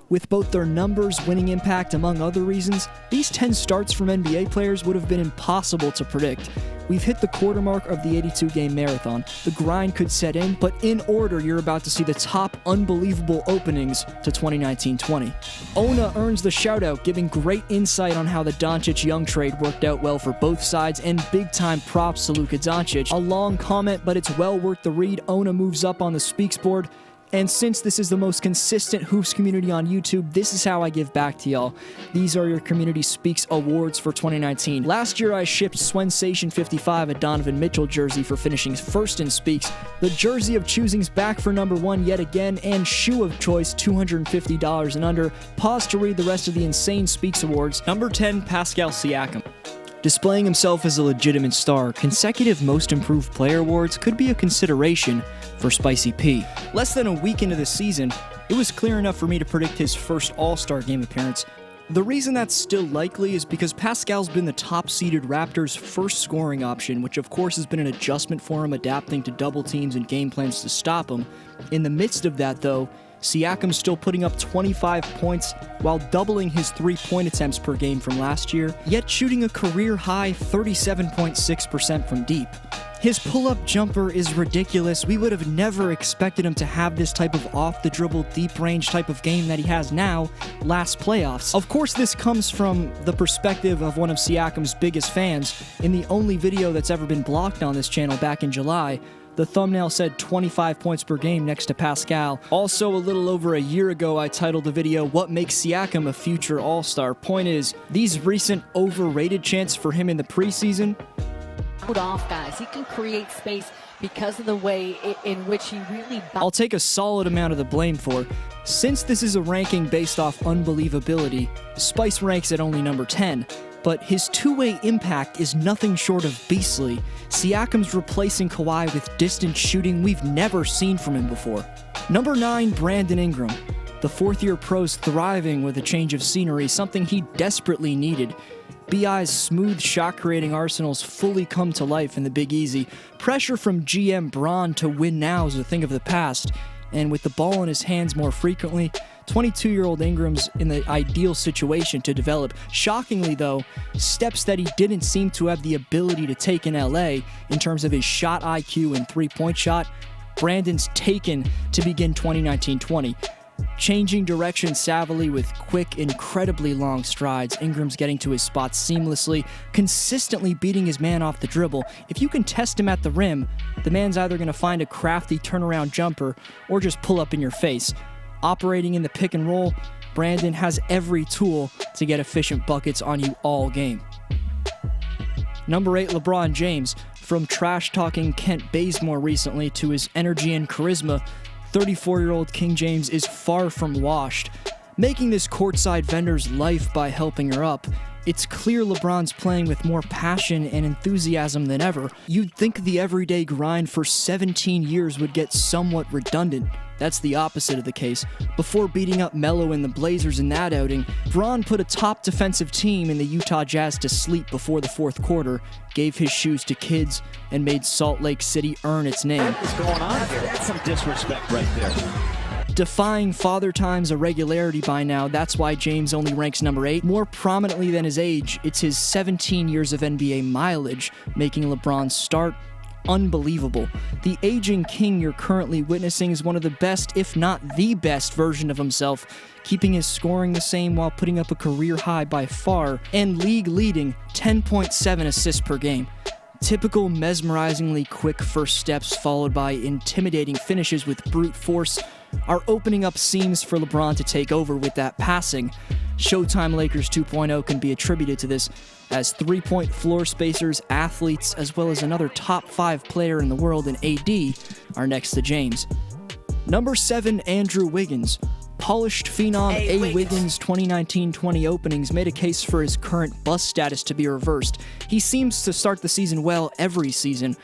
With both their numbers, winning impact, among other reasons, these 10 starts from NBA players would have been impossible to predict. We've hit the quarter mark of the 82-game marathon. The grind could set in, but in order, you're about to see the top unbelievable openings to 2019-20. Ona earns the shout-out, giving great insight on how the Doncic Young trade worked out well for both sides, and big-time props to Luka Doncic. A long comment, but it's well worth the read. Ona moves up on the Speaks board. And since this is the most consistent Hoops community on YouTube, this is how I give back to y'all. These are your Community Speaks Awards for 2019. Last year, I shipped Swensation 55, a Donovan Mitchell jersey, for finishing first in Speaks. The jersey of choosing's back for number 1 yet again, and shoe of choice, $250 and under. Pause to read the rest of the insane Speaks Awards. Number 10, PASCAL SIAKAM. Displaying himself as a legitimate star, consecutive Most Improved Player awards could be a consideration for Spicy P. Less than a week into the season, it was clear enough for me to predict his first All-Star game appearance. The reason that's still likely is because Pascal's been the top-seeded Raptors' first scoring option, which of course has been an adjustment for him, adapting to double teams and game plans to stop him. In the midst of that, though, Siakam's still putting up 25 points while doubling his three-point attempts per game from last year, yet shooting a career-high 37.6% from deep. His pull-up jumper is ridiculous. We would have never expected him to have this type of off-the-dribble, deep-range type of game that he has now last playoffs. Of course, this comes from the perspective of one of Siakam's biggest fans. In the only video that's ever been blocked on this channel back in July, the thumbnail said 25 points per game next to Pascal. Also, a little over a year ago, I titled the video, "What Makes Siakam a Future All-Star?" Point is, these recent overrated chants for him in the preseason. Put off guys, he can create space because of the way in which he really... I'll take a solid amount of the blame for. Since this is a ranking based off unbelievability, Spice ranks at only number 10. But his two-way impact is nothing short of beastly. Siakam's replacing Kawhi with distant shooting we've never seen from him before. Number 9, Brandon Ingram. The fourth-year pro's thriving with a change of scenery, something he desperately needed. BI's smooth shot-creating arsenals fully come to life in the Big Easy. Pressure from GM Braun to win now is a thing of the past. And with the ball in his hands more frequently, 22-year-old Ingram's in the ideal situation to develop. Shockingly, though, steps that he didn't seem to have the ability to take in LA in terms of his shot IQ and three-point shot, Brandon's taken to begin 2019-20. Changing direction savvily with quick, incredibly long strides, Ingram's getting to his spots seamlessly, consistently beating his man off the dribble. If you can test him at the rim, the man's either going to find a crafty turnaround jumper or just pull up in your face. Operating in the pick and roll, Brandon has every tool to get efficient buckets on you all game. Number 8, LeBron James. From trash-talking Kent Bazemore recently to his energy and charisma, 34-year-old King James is far from washed, making this courtside vendor's life by helping her up. It's clear LeBron's playing with more passion and enthusiasm than ever. You'd think the everyday grind for 17 years would get somewhat redundant. That's the opposite of the case. Before beating up Melo and the Blazers in that outing, Bron put a top defensive team in the Utah Jazz to sleep before the fourth quarter, gave his shoes to kids, and made Salt Lake City earn its name. What's going on here? That's some disrespect right there. Defying Father Time's irregularity by now, that's why James only ranks number 8. More prominently than his age, it's his 17 years of NBA mileage, making LeBron's start unbelievable. The aging king you're currently witnessing is one of the best, if not the best, version of himself, keeping his scoring the same while putting up a career high by far, and league-leading 10.7 assists per game. Typical mesmerizingly quick first steps followed by intimidating finishes with brute force are opening up seams for LeBron to take over with that passing. Showtime Lakers 2.0 can be attributed to this, as three-point floor spacers, athletes, as well as another top 5 player in the world in AD are next to James. Number 7, Andrew Wiggins. Polished phenom A. Wiggins' 2019-20 openings made a case for his current bust status to be reversed. He seems to start the season well every season,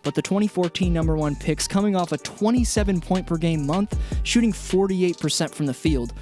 but the 2014 number 1 pick's coming off a 27-point-per-game month, shooting 48% from the field.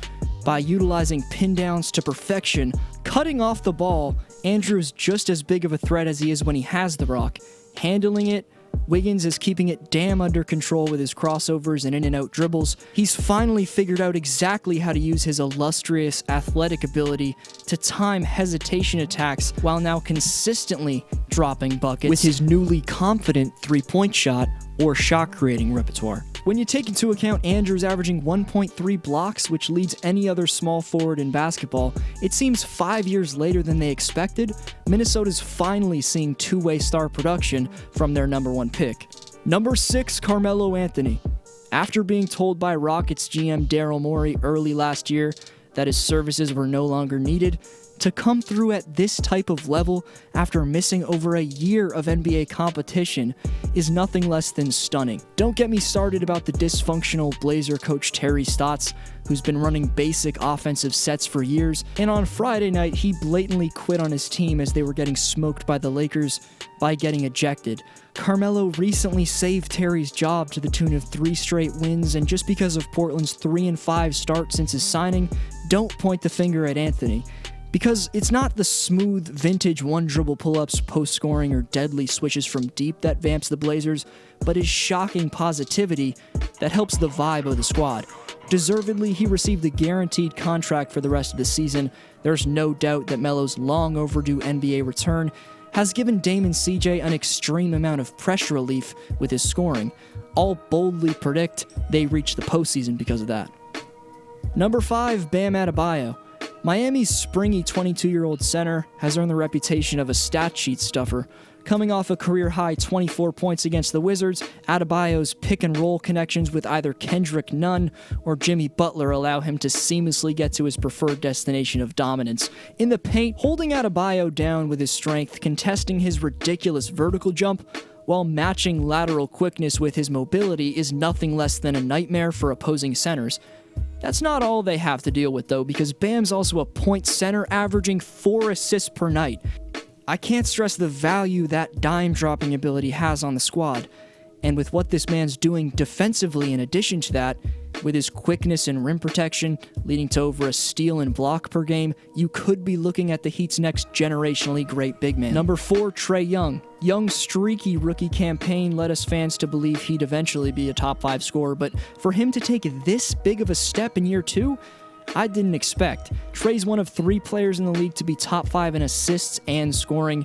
By utilizing pin downs to perfection, cutting off the ball, Andrew's just as big of a threat as he is when he has the rock. Handling it, Wiggins is keeping it damn under control with his crossovers and in-and-out dribbles. He's finally figured out exactly how to use his illustrious athletic ability to time hesitation attacks while now consistently dropping buckets with his newly confident three-point shot or shot-creating repertoire. When you take into account Andrews averaging 1.3 blocks, which leads any other small forward in basketball, it seems 5 years later than they expected, Minnesota's finally seeing two-way star production from their number 1 pick. Number 6, Carmelo Anthony. After being told by Rockets GM Daryl Morey early last year that his services were no longer needed, to come through at this type of level after missing over a year of NBA competition is nothing less than stunning. Don't get me started about the dysfunctional Blazer coach Terry Stotts, who's been running basic offensive sets for years, and on Friday night he blatantly quit on his team as they were getting smoked by the Lakers by getting ejected. Carmelo recently saved Terry's job to the tune of 3 straight wins, and just because of Portland's 3-5 start since his signing, don't point the finger at Anthony. Because it's not the smooth, vintage one-dribble pull-ups, post-scoring, or deadly switches from deep that vamps the Blazers, but his shocking positivity that helps the vibe of the squad. Deservedly, he received a guaranteed contract for the rest of the season. There's no doubt that Melo's long overdue NBA return has given Dame and CJ an extreme amount of pressure relief with his scoring. I'll boldly predict they reach the postseason because of that. Number 5, Bam Adebayo. Miami's springy 22-year-old center has earned the reputation of a stat sheet stuffer. Coming off a career-high 24 points against the Wizards, Adebayo's pick-and-roll connections with either Kendrick Nunn or Jimmy Butler allow him to seamlessly get to his preferred destination of dominance. In the paint, holding Adebayo down with his strength, contesting his ridiculous vertical jump, while matching lateral quickness with his mobility is nothing less than a nightmare for opposing centers. That's not all they have to deal with though, because Bam's also a point center averaging 4 assists per night. I can't stress the value that dime-dropping ability has on the squad, and with what this man's doing defensively in addition to that, with his quickness and rim protection leading to over a steal and block per game, you could be looking at the Heat's next generationally great big man. Number 4, Trae Young. Young's streaky rookie campaign led us fans to believe he'd eventually be a top 5 scorer, but for him to take this big of a step in year 2, I didn't expect. Trae's one of 3 players in the league to be top 5 in assists and scoring,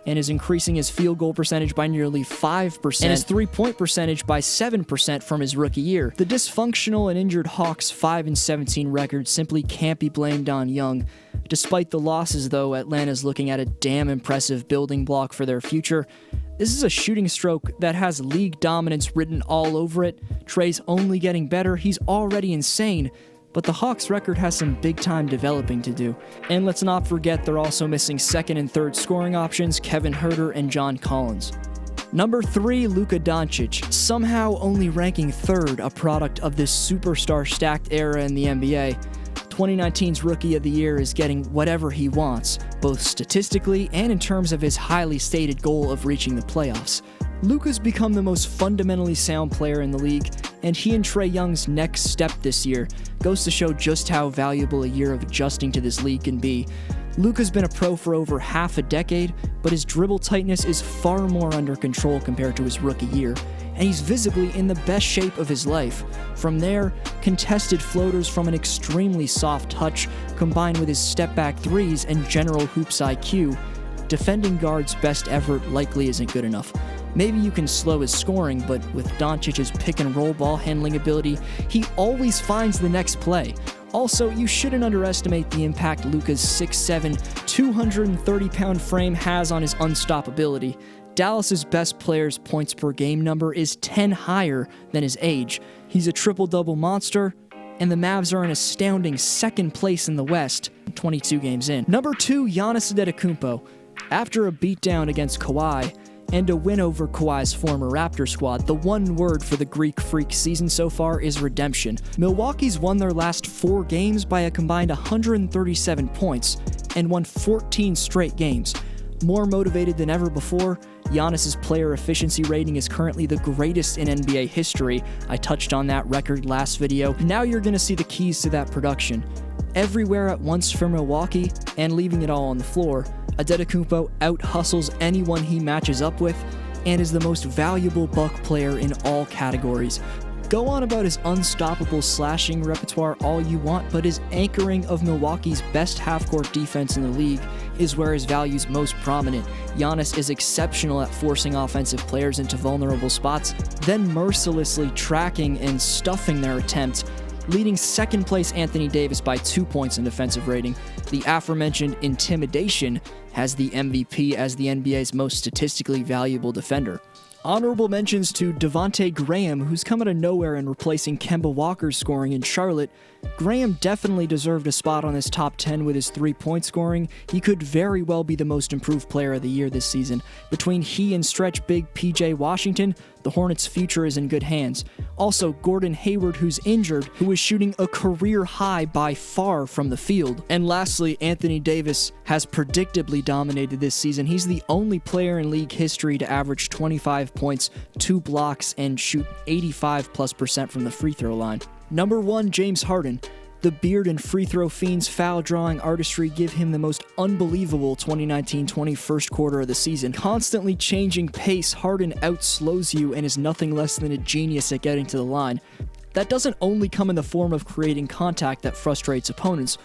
and is increasing his field goal percentage by nearly 5% and his three-point percentage by 7% from his rookie year. The dysfunctional and injured Hawks' 5-17 record simply can't be blamed on Young. Despite the losses, though, Atlanta's looking at a damn impressive building block for their future. This is a shooting stroke that has league dominance written all over it. Trae's only getting better. He's already insane. But the Hawks' record has some big-time developing to do. And let's not forget they're also missing second and third scoring options, Kevin Huerter and John Collins. Number 3, Luka Doncic, somehow only ranking 3rd, a product of this superstar-stacked era in the NBA. 2019's Rookie of the Year is getting whatever he wants, both statistically and in terms of his highly stated goal of reaching the playoffs. Luka's become the most fundamentally sound player in the league, and he and Trae Young's next step this year goes to show just how valuable a year of adjusting to this league can be. Luka's been a pro for over half a decade, but his dribble tightness is far more under control compared to his rookie year, and he's visibly in the best shape of his life. From there, contested floaters from an extremely soft touch, combined with his step-back threes and general hoops IQ, defending guards' best effort likely isn't good enough. Maybe you can slow his scoring, but with Doncic's pick-and-roll ball handling ability, he always finds the next play. Also, you shouldn't underestimate the impact Luka's 6'7", 230-pound frame has on his unstoppability. Dallas's best player's points per game number is 10 higher than his age. He's a triple-double monster, and the Mavs are in astounding 2nd place in the West, 22 games in. Number 2, Giannis Antetokounmpo. After a beatdown against Kawhi, and a win over Kawhi's former Raptor squad, the one word for the Greek Freak season so far is redemption. Milwaukee's won their last 4 games by a combined 137 points and won 14 straight games. More motivated than ever before, Giannis' player efficiency rating is currently the greatest in NBA history. I touched on that record last video. Now you're going to see the keys to that production. Everywhere at once for Milwaukee, and leaving it all on the floor, Antetokounmpo out-hustles anyone he matches up with, and is the most valuable Buck player in all categories. Go on about his unstoppable slashing repertoire all you want, but his anchoring of Milwaukee's best half-court defense in the league is where his value is most prominent. Giannis is exceptional at forcing offensive players into vulnerable spots, then mercilessly tracking and stuffing their attempts, leading second-place Anthony Davis by 2 points in defensive rating. The aforementioned intimidation has the MVP as the NBA's most statistically valuable defender. Honorable mentions to Devontae Graham, who's come out of nowhere and replacing Kemba Walker's scoring in Charlotte. Graham definitely deserved a spot on this top 10 with his 3-point scoring. He could very well be the most improved player of the year this season. Between he and stretch big PJ Washington, the Hornets' future is in good hands. Also, Gordon Hayward, who's injured, who is shooting a career high by far from the field. And lastly, Anthony Davis has predictably dominated this season. He's the only player in league history to average 25 points, 2 blocks, and shoot 85+% from the free throw line. Number 1, James Harden. The beard and free throw fiend's foul drawing artistry give him the most unbelievable 2019-20 first quarter of the season. Constantly changing pace, Harden outslows you and is nothing less than a genius at getting to the line. That doesn't only come in the form of creating contact that frustrates opponents,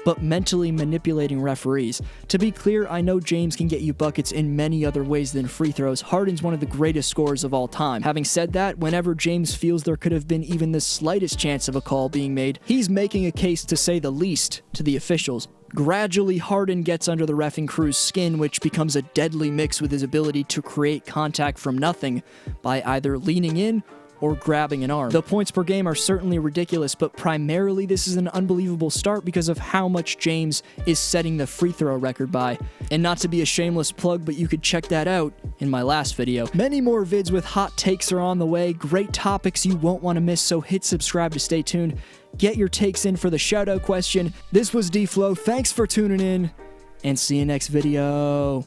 but mentally manipulating referees. To be clear, I know James can get you buckets in many other ways than free throws. Harden's one of the greatest scorers of all time. Having said that, whenever James feels there could have been even the slightest chance of a call being made, he's making a case, to say the least, to the officials. Gradually, Harden gets under the reffing crew's skin, which becomes a deadly mix with his ability to create contact from nothing by either leaning in or grabbing an arm. The points per game are certainly ridiculous, but primarily this is an unbelievable start because of how much James is setting the free throw record by. And not to be a shameless plug, but you could check that out in my last video. Many more vids with hot takes are on the way, great topics you won't want to miss, so hit subscribe to stay tuned. Get your takes in for the shoutout question. This was D-Flow, thanks for tuning in, and see you next video.